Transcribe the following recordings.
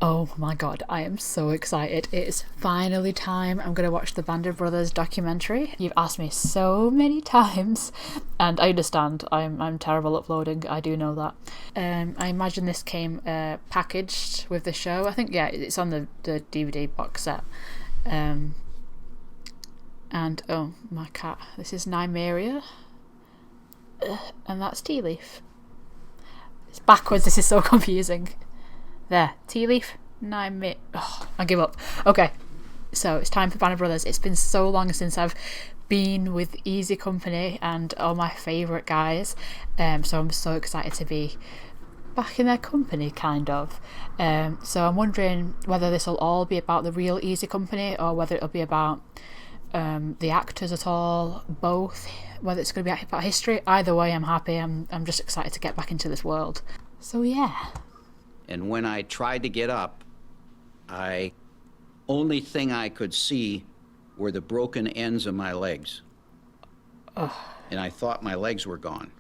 Oh my god, I am so excited. It is finally time. I'm going to watch the Band of Brothers documentary. You've asked me so many times, and I understand. I'm terrible uploading, I do know that. I imagine this came packaged with the show. I think, yeah, it's on the DVD box set. And, oh, my cat. This is Nymeria. And that's Tea Leaf. It's backwards, this is so confusing. There, Tea Leaf, I give up. Okay, so it's time for Band of Brothers. It's been so long since I've been with Easy Company and all my favourite guys, so I'm so excited to be back in their company, kind of. So I'm wondering whether this will all be about the real Easy Company or whether it'll be about the actors at all, both, whether it's going to be about history. Either way, I'm happy. I'm just excited to get back into this world. So yeah. And when I tried to get up, only thing I could see were the broken ends of my legs. Oh. And I thought my legs were gone.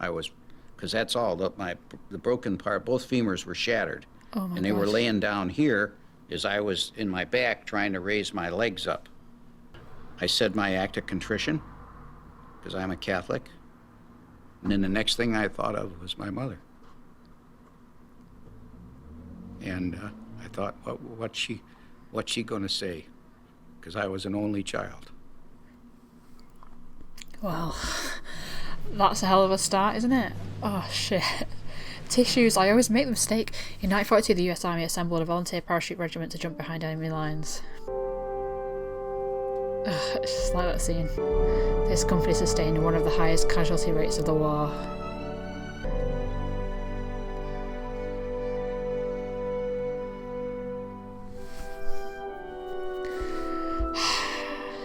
Because that's all, the broken part, both femurs were shattered. Oh my and they were gosh. laying down here as I was in my back trying to raise my legs up. I said my act of contrition, because I'm a Catholic. And then the next thing I thought of was my mother. And I thought, what's she going to say? Because I was an only child. Well, that's a hell of a start, isn't it? Oh, shit. Tissues, I always make the mistake. In 1942, the US Army assembled a volunteer parachute regiment to jump behind enemy lines. Ugh, it's just like that scene. This company sustained one of the highest casualty rates of the war.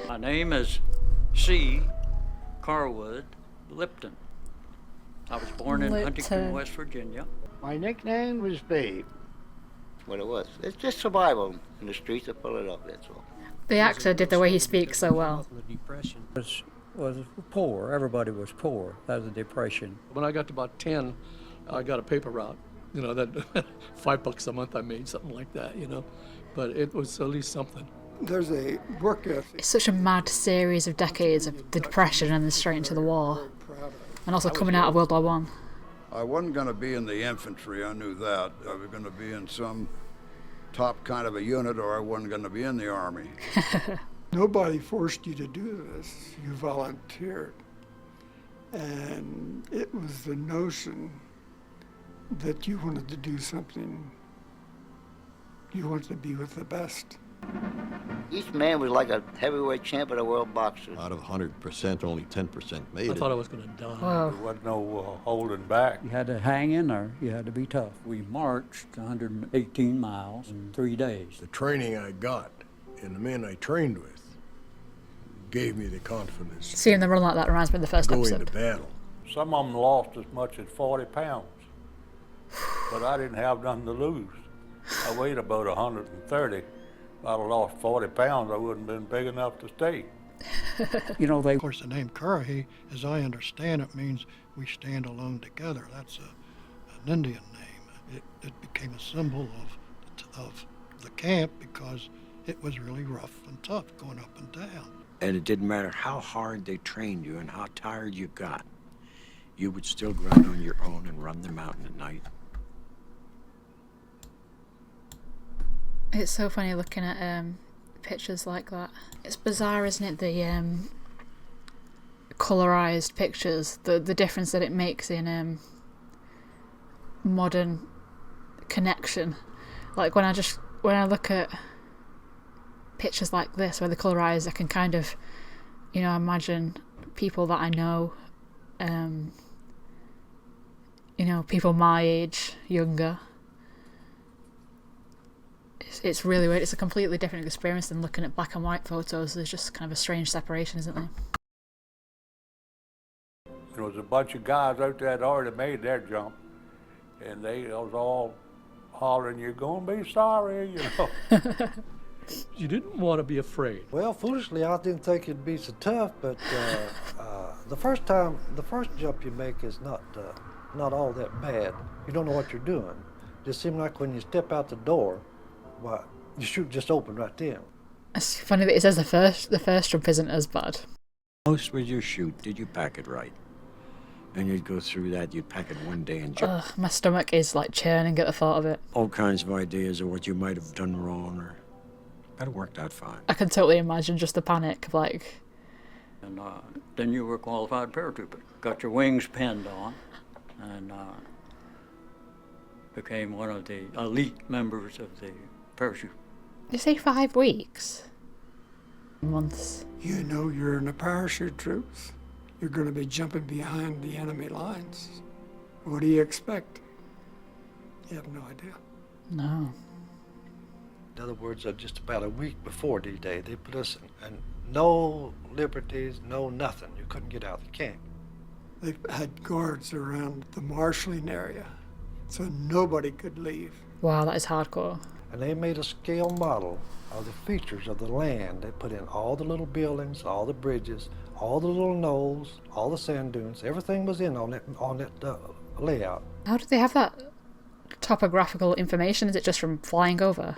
My name is C. Carwood Lipton. I was born in Huntington, West Virginia. My nickname was Babe. What it was. It's just survival in the streets of Philadelphia, that's all. The actor did the way he speaks so well. Was poor. Everybody was poor. That was the Depression. When I got to about 10, I got a paper route. You know, that $5 a month I made, something like that, you know. But it was at least something. There's a work ethic. It's such a mad series of decades of the Depression and then straight into the war. And also coming out of World War One. I wasn't going to be in the infantry, I knew that. I was going to be in some top kind of a unit, or I wasn't going to be in the Army. Nobody forced you to do this. You volunteered. And it was the notion that you wanted to do something. You wanted to be with the best. Each man was like a heavyweight champion of the world boxer. Out of 100%, only 10% made it. I thought I was going to die. Whoa. There wasn't no holding back. You had to hang in there. You had to be tough. We marched 118 miles in 3 days. The training I got and the men I trained with gave me the confidence. Seeing them run like that reminds me of the first go episode. into battle. Some of them lost as much as 40 pounds. But I didn't have nothing to lose. I weighed about 130. If I'd have lost 40 pounds, I wouldn't have been big enough to stay. You know, Of course, the name Currahee, as I understand it, means we stand alone together. That's an Indian name. It became a symbol of the camp because it was really rough and tough going up and down. And it didn't matter how hard they trained you and how tired you got. You would still go out on your own and run the mountain at night. It's so funny looking at pictures like that. It's bizarre, isn't it? The colorized pictures, the difference that it makes in modern connection. Like when I look at pictures like this where they're colorized, I can kind of, imagine people that I know, people my age, younger. It's really weird. It's a completely different experience than looking at black and white photos. There's just kind of a strange separation, isn't there? There was a bunch of guys out there that already made their jump, and they was all hollering, "You're gonna be sorry," you know. You didn't want to be afraid. Well, foolishly, I didn't think it'd be so tough, but the first jump you make is not all that bad. You don't know what you're doing. Just seems like when you step out the door, but the chute just opened right then. It's funny that it says the first jump isn't as bad. Most with your chute, did you pack it right? And you'd go through that, you'd pack it one day and jump. My stomach is like churning at the thought of it. All kinds of ideas of what you might have done wrong, or that worked out fine. I can totally imagine just the panic of like... And then you were a qualified paratrooper. Got your wings pinned on, and became one of the elite members of the parachute. Did you say 5 weeks? Months. You know you're in the parachute troops. You're going to be jumping behind the enemy lines. What do you expect? You have no idea. No. In other words, just about a week before D-Day, they put us in no liberties, no nothing. You couldn't get out of the camp. They had guards around the marshalling area, so nobody could leave. Wow, that is hardcore. And they made a scale model of the features of the land. They put in all the little buildings, all the bridges, all the little knolls, all the sand dunes. Everything was in on that layout. How did they have that topographical information? Is it just from flying over?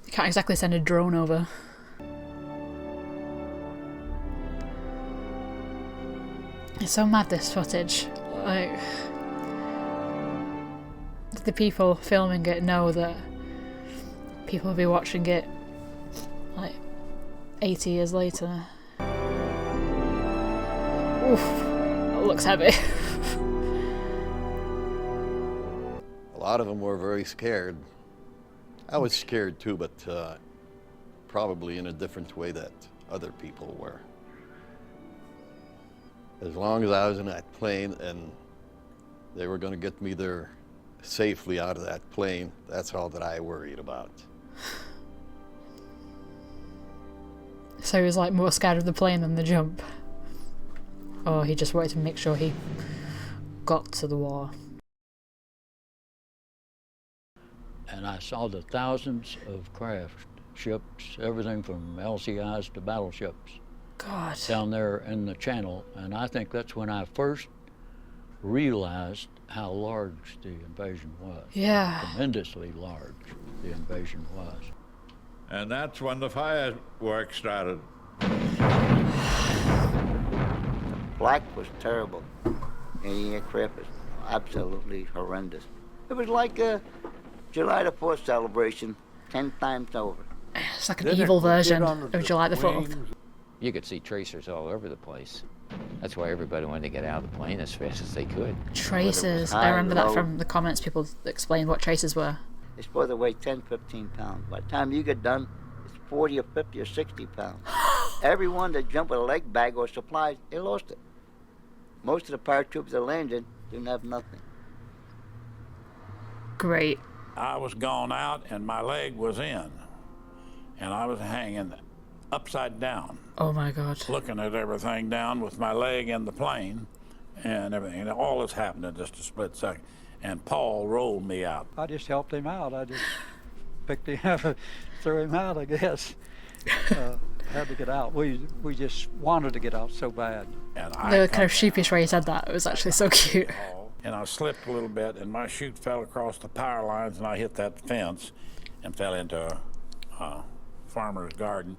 You can't exactly send a drone over. It's so mad, this footage. Like, the people filming it know that people will be watching it like 80 years later. Oof, that looks heavy. A lot of them were very scared. I was scared too, but probably in a different way that other people were. As long as I was in that plane and they were going to get me there safely out of that plane, that's all that I worried about. So he was like more scared of the plane than the jump? Or he just wanted to make sure he got to the war? And I saw the thousands of craft, ships, everything from LCIs to battleships. God. Down there in the channel, and I think that's when I first realized how large the invasion was. Yeah. Tremendously large the invasion was. And that's when the fireworks started. Black was terrible. Any aircraft was absolutely horrendous. It was like a July the 4th celebration 10 times over. It's like an evil version of July the 4th. You could see tracers all over the place. That's why everybody wanted to get out of the plane as fast as they could. Tracers. I remember that from the comments. People explained what tracers were. It's supposed to weigh 10, 15 pounds. By the time you get done, it's 40 or 50 or 60 pounds. Everyone that jumped with a leg bag or supplies, they lost it. Most of the paratroopers that landed didn't have nothing. Great. I was gone out and my leg was in. And I was hanging upside down. Oh my God. Looking at everything down with my leg in the plane and everything. And all this happened in just a split second. And Paul rolled me out. I just helped him out. I just picked him up, threw him out, I guess. Had to get out. We just wanted to get out so bad. And the kind of sheepish way he said that, it was actually so cute. And I slipped a little bit, and my chute fell across the power lines, and I hit that fence and fell into a farmer's garden.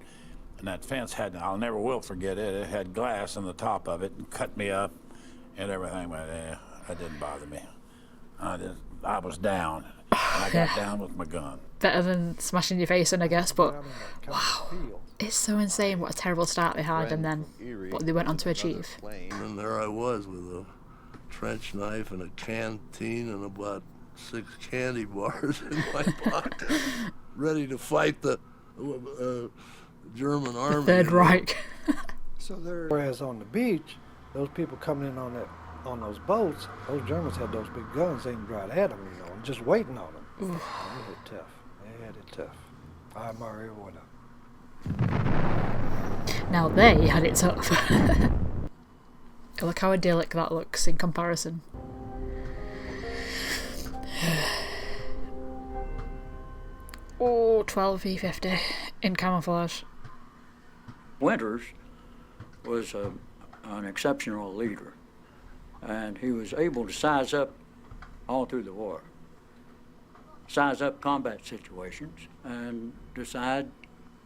And that fence had, I'll never will forget it, it had glass in the top of it and cut me up and everything, but that didn't bother me. I was down, and I got down with my gun. Better than smashing your face in, I guess, but wow. It's so insane what a terrible start they had and then what they went on to achieve. And there I was with a trench knife and a canteen and about 6 candy bars in my pocket, ready to fight the German army. The Third Reich. So whereas on the beach, those people coming in on those boats, those Germans had those big guns aimed right at them, just waiting on them. They had it tough. They had it tough. I admire everyone of them. Now they had it tough. Look how idyllic that looks in comparison. Oh, 12 V50 in camouflage. Winters was an exceptional leader, and he was able to size up all through the war. size up combat situations and decide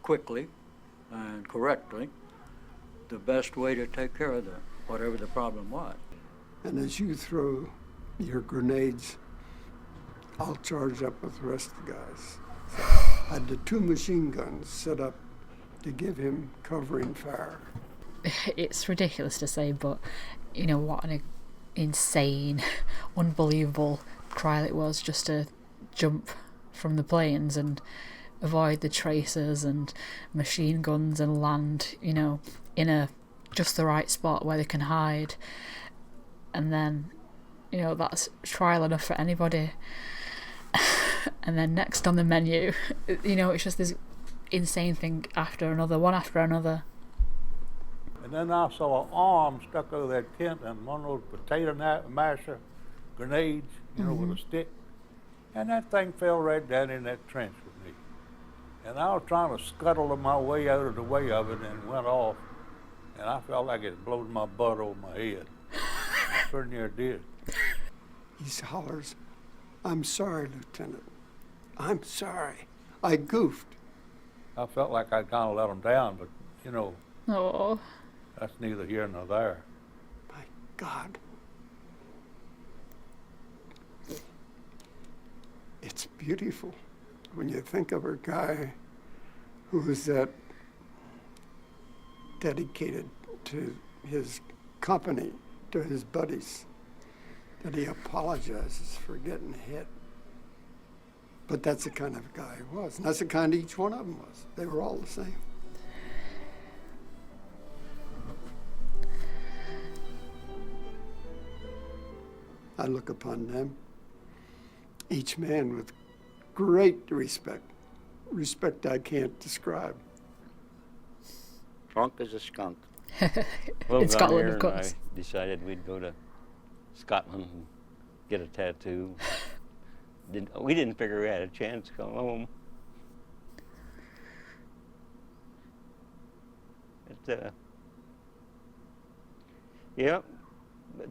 quickly and correctly the best way to take care of whatever the problem was. And as you throw your grenades, I'll charge up with the rest of the guys. So I had the 2 machine guns set up to give him covering fire. It's ridiculous to say, but you know what an insane, unbelievable trial it was just to jump from the planes and avoid the tracers and machine guns and land, you know, in just the right spot where they can hide. And then, you know, that's trial enough for anybody. And then next on the menu, you know, it's just this insane thing after another, one after another. And then I saw an arm stuck over that tent and one of those potato masher grenades, you know, with a stick. And that thing fell right down in that trench with me. And I was trying to scuttle my way out of the way of it and it went off. And I felt like it blowed my butt over my head. I pretty near did. He hollers, "I'm sorry, Lieutenant. I'm sorry. I goofed." I felt like I kind of let him down, but, you know, Oh, that's neither here nor there. My God. It's beautiful when you think of a guy who is that dedicated to his company, to his buddies, that he apologizes for getting hit. But that's the kind of guy he was, and that's the kind each one of them was. They were all the same. I look upon them, each man with great respect I can't describe. Drunk as a skunk. Well, in Scotland, here of course. I decided we'd go to Scotland and get a tattoo. We didn't figure we had a chance to come home. Yeah, but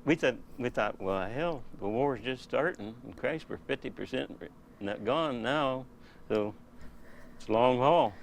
we thought, well, hell, the war's just starting, and Christ, we're 50% not gone now, so it's a long haul.